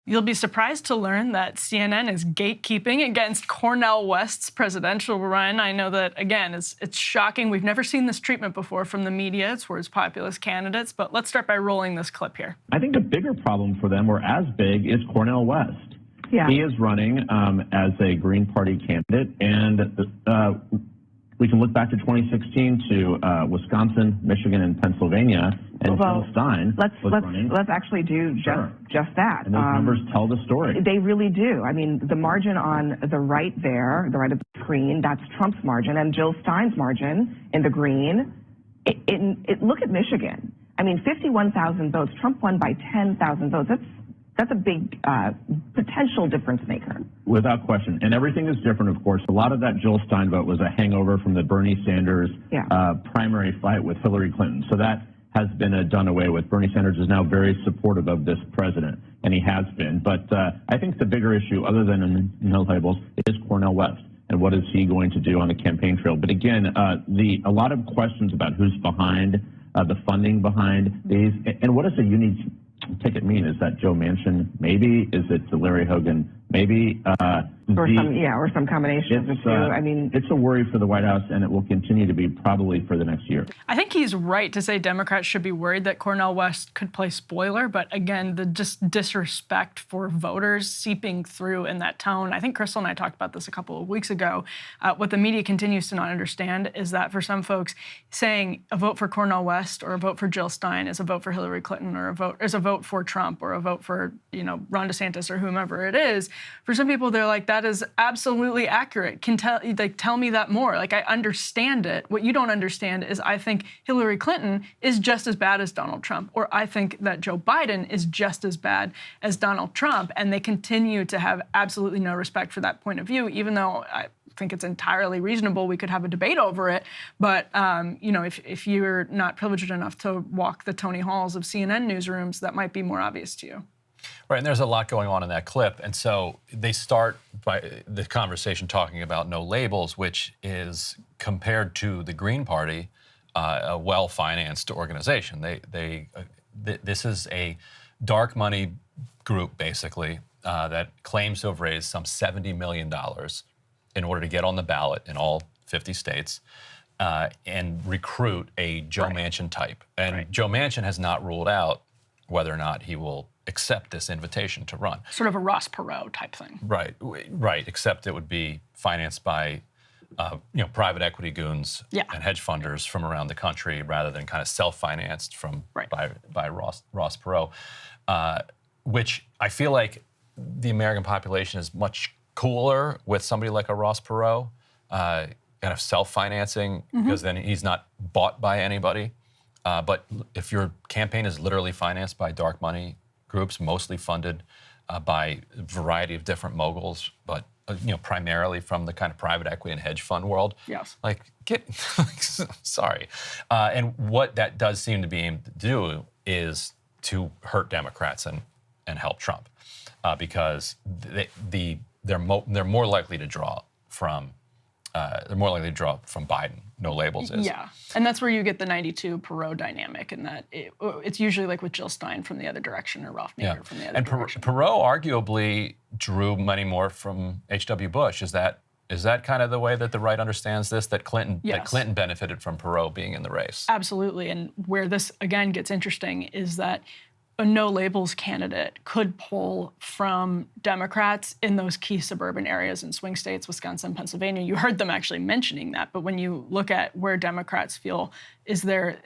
You'll be surprised to learn that CNN is gatekeeping against Cornel West's presidential run. I know that, again, it's shocking. We've never seen this treatment before from the media towards populist candidates, but let's start by rolling this clip here. I think the bigger problem for them, or as big, is Cornel West. Yeah. He is running as a Green Party candidate, and we can look back to 2016 to Wisconsin, Michigan, and Pennsylvania, and Jill Stein was running. Let's actually do just that. And those numbers tell the story. They really do. I mean, the margin on the right there, the right of the screen, that's Trump's margin, and Jill Stein's margin in the green. Look at Michigan. I mean, 51,000 votes. Trump won by 10,000 votes. That's a big potential difference maker. Without question. And everything is different, of course. A lot of that Jill Stein vote was a hangover from the Bernie Sanders primary fight with Hillary Clinton. So that has been done away with. Bernie Sanders is now very supportive of this president, and he has been. But I think the bigger issue, other than no labels, is Cornel West. And what is he going to do on the campaign trail? But again, a lot of questions about who's behind, the funding behind these, and what does a unique ticket mean? Is that Joe Manchin? Maybe. Is it Larry Hogan? Maybe. Or some combination of the two. I mean, it's a worry for the White House, and it will continue to be probably for the next year. I think he's right to say Democrats should be worried that Cornel West could play spoiler, but again, the just disrespect for voters seeping through in that tone. I think Crystal and I talked about this a couple of weeks ago. What the media continues to not understand is that for some folks, saying a vote for Cornel West or a vote for Jill Stein is a vote for Hillary Clinton, or a vote for Trump, or a vote for Ron DeSantis or whomever it is. For some people, they're like, that is absolutely accurate. Tell me that more. Like, I understand it. What you don't understand is I think Hillary Clinton is just as bad as Donald Trump, or I think that Joe Biden is just as bad as Donald Trump, and they continue to have absolutely no respect for that point of view, even though I think it's entirely reasonable we could have a debate over it. But, if you're not privileged enough to walk the Tony Halls of CNN newsrooms, that might be more obvious to you. Right, and there's a lot going on in that clip. And so they start by the conversation talking about no labels, which is compared to the Green Party, a well-financed organization. This is a dark money group, basically, that claims to have raised some $70 million in order to get on the ballot in all 50 states and recruit a Joe Manchin type. And Joe Manchin has not ruled out whether or not he will accept this invitation to run. Sort of a Ross Perot type thing. Right, except it would be financed by private equity goons and hedge funders from around the country, rather than kind of self-financed by Ross Perot, which I feel like the American population is much cooler with somebody like a Ross Perot, kind of self-financing, because then he's not bought by anybody. But if your campaign is literally financed by dark money groups, mostly funded by a variety of different moguls, but primarily from the kind of private equity and hedge fund world. Yes. Sorry. And what that does seem to be aimed to do is to hurt Democrats and help Trump, because they're more likely to draw from Biden. No labels is. Yeah, and that's where you get the 92 Perot dynamic, and that it's usually like with Jill Stein from the other direction, or Ralph Nader from the other direction. And Perot arguably drew money more from H.W. Bush. Is that kind of the way that the right understands this? That Clinton benefited from Perot being in the race? Absolutely, and where this again gets interesting is that a no labels candidate could pull from Democrats in those key suburban areas in swing states, Wisconsin, Pennsylvania. You heard them actually mentioning that, but when you look at where Democrats feel it's their,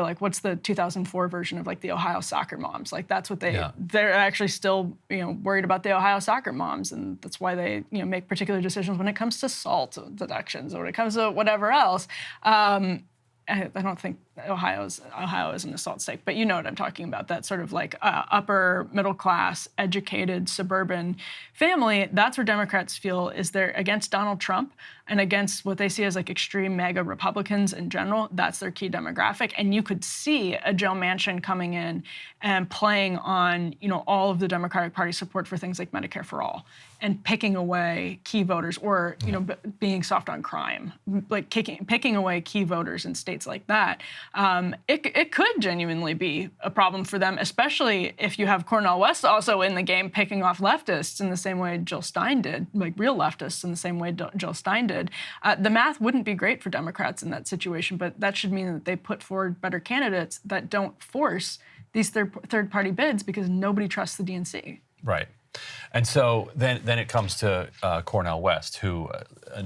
like, what's the 2004 version of like the Ohio soccer moms? Like, that's what they're actually still, worried about the Ohio soccer moms, and that's why they, make particular decisions when it comes to SALT deductions or when it comes to whatever else. I don't think Ohio is an assault state, but you know what I'm talking about. That sort of like upper middle class, educated, suburban family. That's where Democrats feel is they're against Donald Trump and against what they see as like extreme MAGA Republicans in general. That's their key demographic. And you could see a Joe Manchin coming in and playing on, all of the Democratic Party support for things like Medicare for All and picking away key voters, or, being soft on crime, like picking away key voters in states like that. it could genuinely be a problem for them, especially if you have Cornel West also in the game picking off leftists in the same way Jill Stein did, like real leftists in the same way Jill Stein did. The math wouldn't be great for Democrats in that situation, but that should mean that they put forward better candidates that don't force these third-party bids because nobody trusts the DNC. Right. And so then it comes to Cornel West, who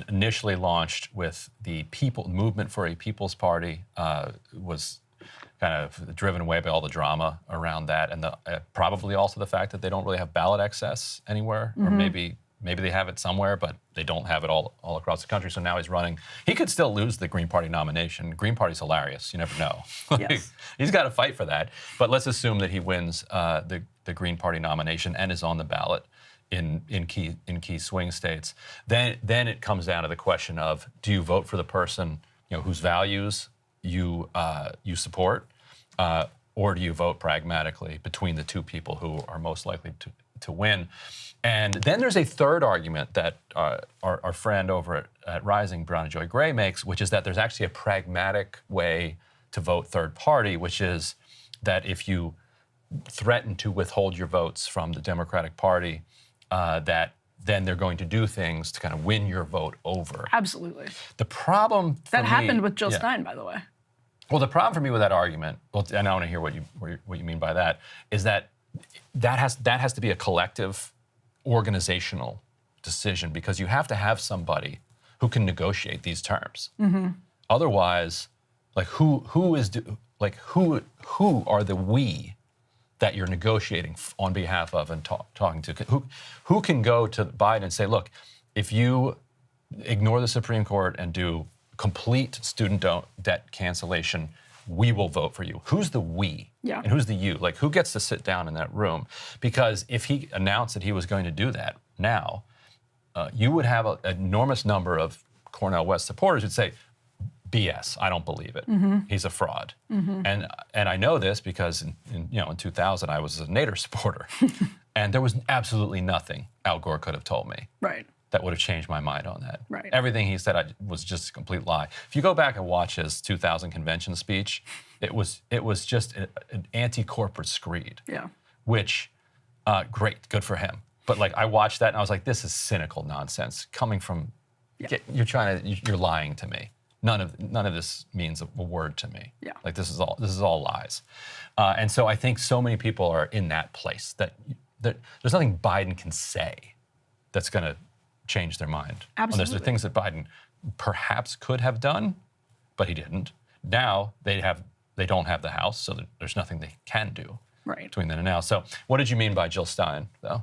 initially launched with the Movement for a People's Party, was kind of driven away by all the drama around that, and probably also the fact that they don't really have ballot access anywhere, or maybe they have it somewhere, but they don't have it all across the country. So now he's running. He could still lose the Green Party nomination. Green Party's hilarious. You never know. Yes. He's got to fight for that. But let's assume that he wins the Green Party nomination and is on the ballot in key swing states. Then it comes down to the question of, do you vote for the person whose values you support, or do you vote pragmatically between the two people who are most likely to win? And then there's a third argument that our friend over at Rising, Brianna Joy Gray, makes, which is that there's actually a pragmatic way to vote third party, which is that if you threaten to withhold your votes from the Democratic Party, that then they're going to do things to kind of win your vote over. Absolutely. The problem for that happened with Jill Stein, by the way. Well, the problem for me with that argument, and I want to hear what you mean by that, is that has to be a collective organizational decision, because you have to have somebody who can negotiate these terms. Otherwise, like who are the we that you're negotiating on behalf of and talking to? Who can go to Biden and say, look, if you ignore the Supreme Court and do complete student debt cancellation, we will vote for you? Who's the we? Yeah. And who's the you? Like, who gets to sit down in that room? Because if he announced that he was going to do that now, you would have an enormous number of Cornel West supporters who'd say, BS, I don't believe it. He's a fraud. And I know this because in 2000 I was a Nader supporter, and there was absolutely nothing Al Gore could have told me that would have changed my mind on that. Everything he said was just a complete lie. If you go back and watch his 2000 convention speech, it was just an anti-corporate screed. Yeah. Which, great, good for him. But like, I watched that and I was like, this is cynical nonsense coming from. You're lying to me. None of this means a word to me. Yeah. Like, this is all lies. And so I think so many people are in that place that there's nothing Biden can say that's going to change their mind. Absolutely. There's things that Biden perhaps could have done, but he didn't. Now they don't have the House, so there's nothing they can do between then and now. So what did you mean by Jill Stein, though?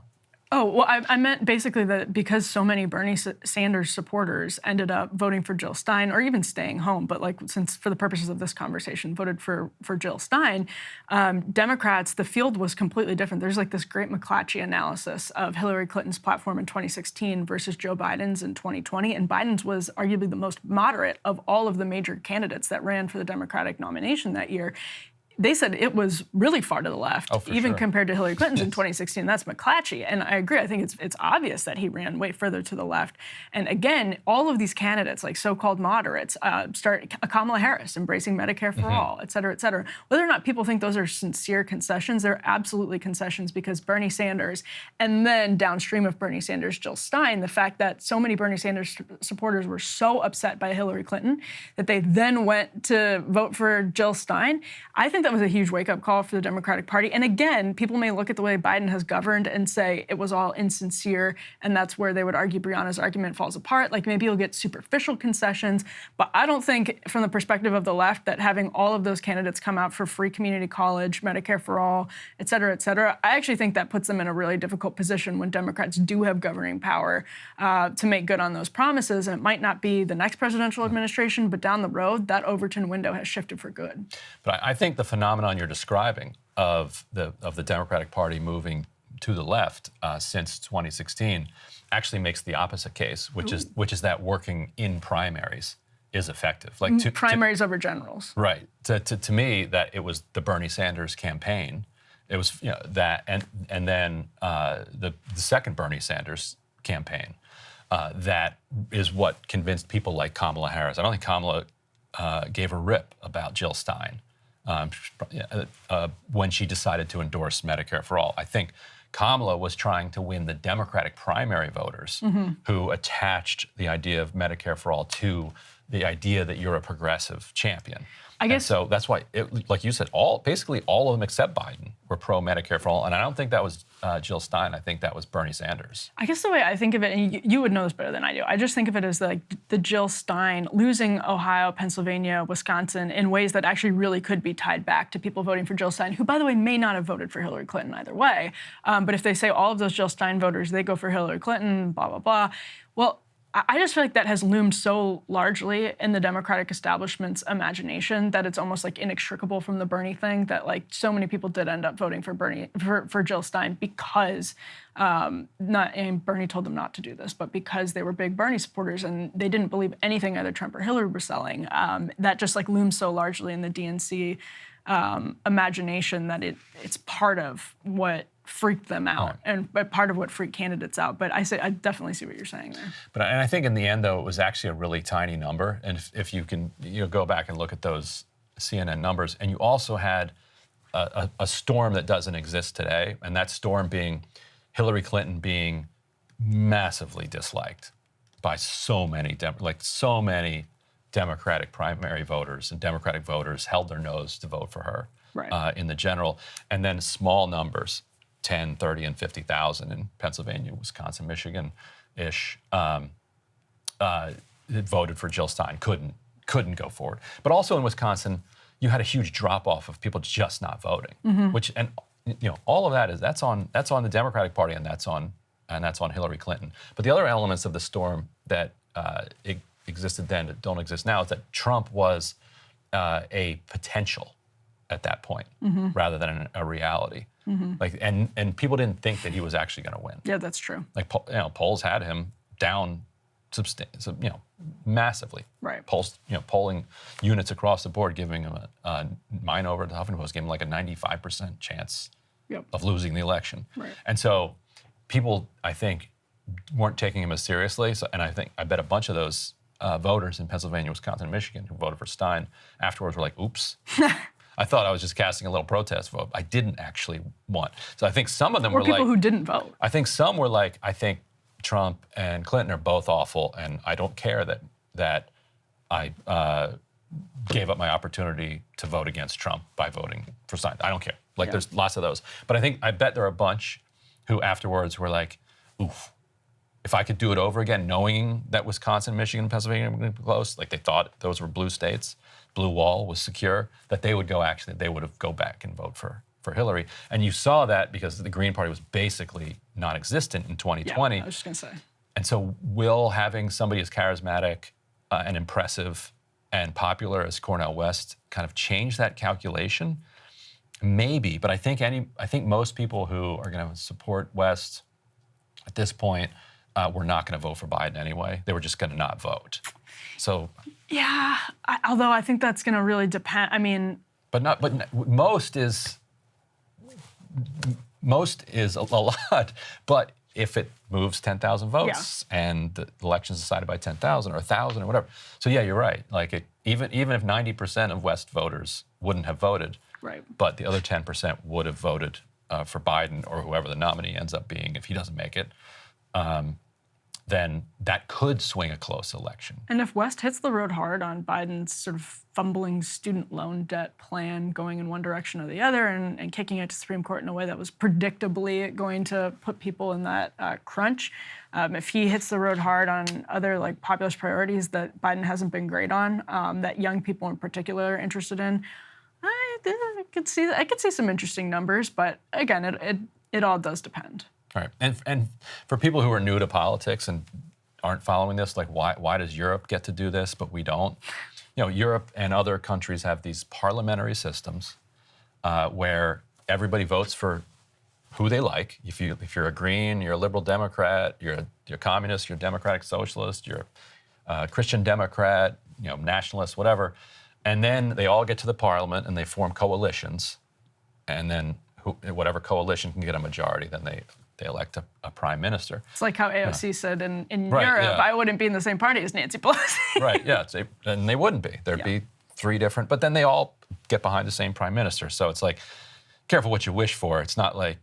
Oh, well, I meant basically that because so many Bernie Sanders supporters ended up voting for Jill Stein or even staying home, but like since for the purposes of this conversation voted for Jill Stein, Democrats, the field was completely different. There's like this great McClatchy analysis of Hillary Clinton's platform in 2016 versus Joe Biden's in 2020, and Biden's was arguably the most moderate of all of the major candidates that ran for the Democratic nomination that year. They said it was really far to the left, even compared to Hillary Clinton's in 2016. That's McClatchy. And I agree. I think it's obvious that he ran way further to the left. And again, all of these candidates, like so-called moderates, Kamala Harris embracing Medicare for all, et cetera, et cetera. Whether or not people think those are sincere concessions, they're absolutely concessions, because Bernie Sanders, and then downstream of Bernie Sanders, Jill Stein, the fact that so many Bernie Sanders supporters were so upset by Hillary Clinton that they then went to vote for Jill Stein, I think that was a huge wake-up call for the Democratic Party. And again, people may look at the way Biden has governed and say it was all insincere, and that's where they would argue Brianna's argument falls apart. Like, maybe you'll get superficial concessions, but I don't think from the perspective of the left that having all of those candidates come out for free community college, Medicare for all, et cetera, I actually think that puts them in a really difficult position when Democrats do have governing power to make good on those promises. And it might not be the next presidential administration, but down the road, that Overton window has shifted for good. But I think the phenomenon you're describing of the Democratic Party moving to the left since 2016 actually makes the opposite case, which is that working in primaries is effective. Like primaries over generals. Right. To me, that it was the Bernie Sanders campaign. It was that, and then the second Bernie Sanders campaign that is what convinced people like Kamala Harris. I don't think Kamala gave a rip about Jill Stein when she decided to endorse Medicare for All. I think Kamala was trying to win the Democratic primary voters who attached the idea of Medicare for All to the idea that you're a progressive champion. I guess so. That's why, like you said, basically all of them except Biden were pro Medicare for All, and I don't think that was Jill Stein. I think that was Bernie Sanders. I guess the way I think of it, and you would know this better than I do, I just think of it as like the Jill Stein losing Ohio, Pennsylvania, Wisconsin in ways that actually really could be tied back to people voting for Jill Stein, who, by the way, may not have voted for Hillary Clinton either way. But if they say all of those Jill Stein voters, they go for Hillary Clinton, blah, blah, blah. Well, I just feel like that has loomed so largely in the Democratic establishment's imagination that it's almost like inextricable from the Bernie thing, that like so many people did end up voting for Jill Stein because and Bernie told them not to do this, but because they were big Bernie supporters and they didn't believe anything either Trump or Hillary were selling. That just like looms so largely in the DNC imagination that it's part of what freaked them out and part of what freaked candidates out. But I definitely see what you're saying there. And I think in the end, though, it was actually a really tiny number. And if you can go back and look at those CNN numbers, and you also had a storm that doesn't exist today, and that storm being Hillary Clinton being massively disliked by so many Democratic primary voters, and Democratic voters held their nose to vote for her in the general, and then small numbers, 10, 30, and 50,000 in Pennsylvania, Wisconsin, Michigan-ish, voted for Jill Stein, couldn't go forward. But also in Wisconsin, you had a huge drop-off of people just not voting, which, and all of that that's on the Democratic Party, and that's on Hillary Clinton. But the other elements of the storm that existed then that don't exist now is that Trump was a potential at that point rather than a reality. Like and people didn't think that he was actually going to win. Yeah, that's true. Like polls had him down massively. Right. Polls, polling units across the board giving him mine over at the Huffington Post gave him like a 95% chance of losing the election. Right. And so people, I think, weren't taking him as seriously. So, and I bet a bunch of those voters in Pennsylvania, Wisconsin, and Michigan who voted for Stein afterwards were like, oops. I thought I was just casting a little protest vote. I didn't actually want. So I think some of them were like... Or people who didn't vote. I think some were like, I think Trump and Clinton are both awful, and I don't care that I gave up my opportunity to vote against Trump by voting for Stein. I don't care. There's lots of those. But I bet there are a bunch who afterwards were like, oof, if I could do it over again, knowing that Wisconsin, Michigan, and Pennsylvania were going to be close, like they thought those were blue states, blue wall was secure, that they would go back and vote for Hillary. And you saw that because the Green Party was basically non-existent in 2020. Yeah, I was just going to say. And so will having somebody as charismatic and impressive and popular as Cornel West kind of change that calculation? Maybe, but I think most people who are going to support West at this point were not going to vote for Biden anyway. They were just going to not vote. So yeah, although I think that's going to really depend. I mean, but most is a lot. But if it moves 10,000 votes and the election's decided by 10,000 or 1,000 or whatever, so yeah, you're right. Like even if 90% of West voters wouldn't have voted, right, but the other 10% would have voted for Biden or whoever the nominee ends up being if he doesn't make it. Then that could swing a close election. And if West hits the road hard on Biden's sort of fumbling student loan debt plan going in one direction or the other and kicking it to Supreme Court in a way that was predictably going to put people in that crunch, if he hits the road hard on other like populist priorities that Biden hasn't been great on, that young people in particular are interested in, I could see some interesting numbers, but again, it all does depend. All right, and for people who are new to politics and aren't following this, like why does Europe get to do this but we don't? Europe and other countries have these parliamentary systems where everybody votes for who they like. If you're a Green, you're a Liberal Democrat, you're a Communist, you're a Democratic Socialist, you're a Christian Democrat, Nationalist, whatever, and then they all get to the Parliament and they form coalitions, and then whatever coalition can get a majority, then they they elect a prime minister. It's like how AOC said in Europe, I wouldn't be in the same party as Nancy Pelosi. Right, yeah, and they wouldn't be. There'd be 3 different, but then they all get behind the same prime minister. So it's like, careful what you wish for. It's not like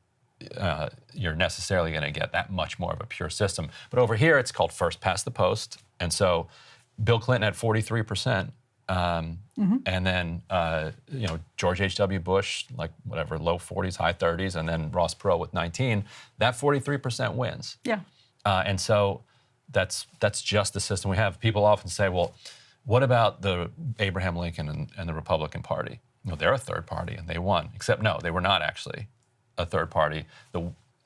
you're necessarily going to get that much more of a pure system. But over here, it's called first past the post. And so Bill Clinton had 43%. And then, George H.W. Bush, like whatever, low 40s, high 30s, and then Ross Perot with 19, that 43% wins. Yeah. And so that's just the system we have. People often say, well, what about the Abraham Lincoln and the Republican Party? They're a third party and they won. Except no, they were not actually a third party.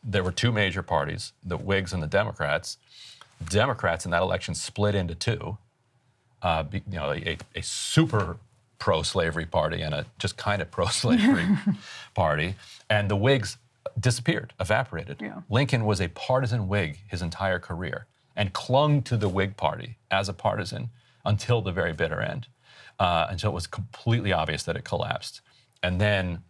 There were 2 major parties, the Whigs and the Democrats. Democrats in that election split into 2. A super pro-slavery party and a just kind of pro-slavery party. And the Whigs disappeared, evaporated. Yeah. Lincoln was a partisan Whig his entire career and clung to the Whig Party as a partisan until the very bitter end, until it was completely obvious that it collapsed. And then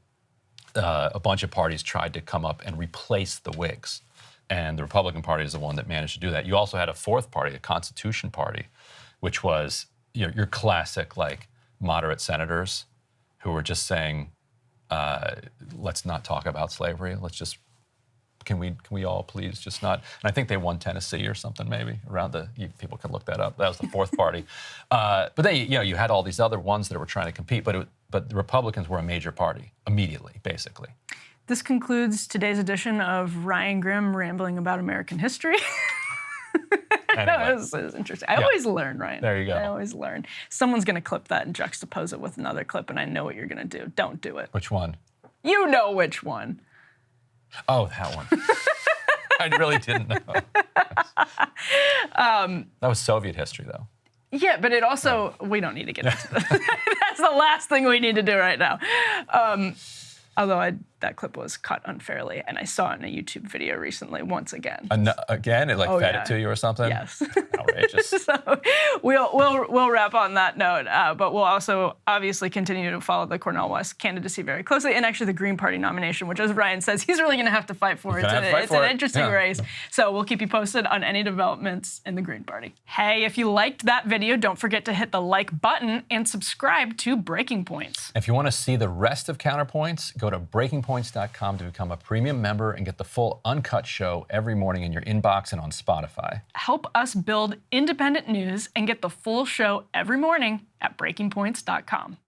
a bunch of parties tried to come up and replace the Whigs. And the Republican Party is the one that managed to do that. You also had a 4th party, a Constitution Party, which was your classic, like, moderate senators who were just saying, let's not talk about slavery. Let's just, can we all please just not? And I think they won Tennessee or something maybe around people can look that up. That was the 4th party. But then, you had all these other ones that were trying to compete, but the Republicans were a major party immediately, basically. This concludes today's edition of Ryan Grimm rambling about American history. Anyway. It was interesting. I always learn, Ryan. There you go. I always learn. Someone's going to clip that and juxtapose it with another clip, and I know what you're going to do. Don't do it. Which one? You know which one. Oh, that one. I really didn't know. That was Soviet history, though. Yeah, but it also, we don't need to get into that. That's the last thing we need to do right now. Although that clip was cut unfairly, and I saw it in a YouTube video recently once again. Again? It fed it to you or something? Yes. Outrageous. So we'll wrap on that note, but we'll also obviously continue to follow the Cornel West candidacy very closely, and actually the Green Party nomination, which, as Ryan says, he's really going to have to fight for. It's an interesting race. So we'll keep you posted on any developments in the Green Party. Hey, if you liked that video, don't forget to hit the like button and subscribe to Breaking Points. If you want to see the rest of Counterpoints, go to breakingpoints.com to become a premium member and get the full uncut show every morning in your inbox and on Spotify. Help us build independent news and get the full show every morning at breakingpoints.com.